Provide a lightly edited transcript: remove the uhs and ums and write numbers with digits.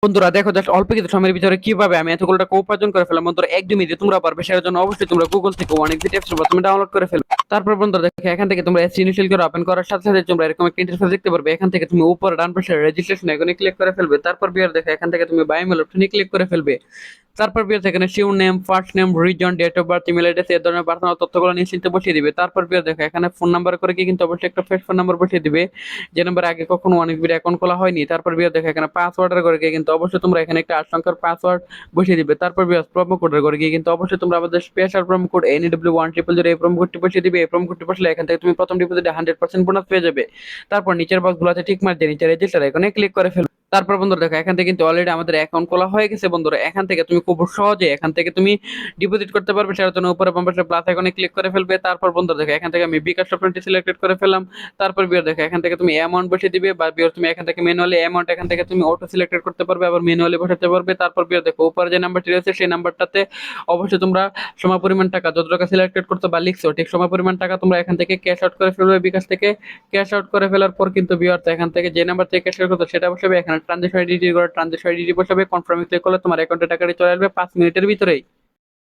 বন্ধুরা দেখো জাস্ট অল্প কিছু সময়ের ভিতরে কিভাবে আমি এতগুলো টাকা উপার্জন করে ফেললাম। বন্ধুরা একদমই যে তোমরা পারবে সেটার জন্য অবশ্যই তোমরা গুগল থেকে অনেক অ্যাপস প্রথমে ডাউনলোড করে ফেলবে। তারপর বন্ধুরা দেখো এখান থেকে তোমরা এসি ইনিশিয়াল করে ওপেন করার সাথে সাথে তোমরা এরকম একটা ইন্টারফেস দেখতে পারবে। এখান থেকে তুমি উপরে ডান পাশে রেজিস্ট্রেশন এখানে ক্লিক করে ফেলবে। তারপর বিয়ার দেখো এখান থেকে তুমি বায়োমেল অপশনে ক্লিক করে ফেলবে। তারপর বিয়ার এখানে surname, first name, reason, date of birth, email address এই ধরনের পার্সোনাল তথ্যগুলো নিশ্চিন্তে বসিয়ে দিবে। তারপর বিয়ার দেখো এখানে ফোন নাম্বার করে কি কিন্তু অবশ্যই একটা ফেক ফোন নাম্বার বসিয়ে দিবে, যে নাম্বার আগে কখনো অনেক বিট অ্যাকাউন্ট খোলা হয়নি। তারপর বিয়ার দেখো এখানে পাসওয়ার্ডের করে গিয়ে কিন্তু অবশ্যই তোমরা এখানে একটা 8 সংখ্যার পাসওয়ার্ড বসিয়ে দিবে। তারপর বিয়ার প্রোমো কোডের করে গিয়ে কিন্তু অবশ্যই তোমরা আমাদের স্পেশাল প্রোমো কোড NW1000 এই প্রোমো কোডটি বসিয়ে দিবে। এই প্রোমো কোডটি বসলে এখান থেকে তুমি প্রথম ডিপোজিটে 100% বোনাস পেয়ে যাবে। তারপর নিচের বক্সগুলোতে টিক মার দিয়ে নিচে রেজিস্টার এখানে ক্লিক করে ফেলবে। তারপর বন্ধুরা দেখো এখান থেকে কিন্তু অলরেডি আমাদের অ্যাকাউন্ট খোলা হয়ে গেছে। বন্ধুরা এখান থেকে তুমি খুব সহজে এখান থেকে তুমি ডিপোজিট করতে পারবে। সেটার জন্য উপরে বাম পাশে প্লাস আইকনে ক্লিক করে ফেলবে। তারপর বন্ধুরা দেখো এখান থেকে আমি বিকাশ অপশনটি সিলেক্টেড করে ফেললাম। তারপর বিয়ার দেখো এখান থেকে তুমি অ্যামাউন্ট বসিয়ে দিবে, বা বিয়ার তুমি এখান থেকে ম্যানুয়ালি অ্যামাউন্ট এখান থেকে তুমি অটো সিলেক্টেড করতে পারবে, আবার ম্যানুয়ালি বসাতে পারবে। তারপর বিয়ার দেখো উপরে যে নাম্বারটি রয়েছে সেই নাম্বারটাতে অবশ্যই তোমরা সমপরিমাণ টাকা যত টাকা সিলেক্টেড করতে বা লিখছো ঠিক সমপরিমাণ টাকা তোমরা এখান থেকে ক্যাশ আউট করে ফেলবে বিকাশ থেকে। ক্যাশ আউট করে ফেলার পর কিন্তু বিয়ার এখান থেকে যে নাম্বার থেকে ক্যাশ আউট করতে সেটা বসাবে। এখানে ট্রানজাকশন আইডি করে ট্রানজাকশন আইডি বসাবে। কনফার্মে ক্লিক করলে তোমার অ্যাকাউন্টে টাকাটি চলে আসবে 5 মিনিটের ভিতরেই।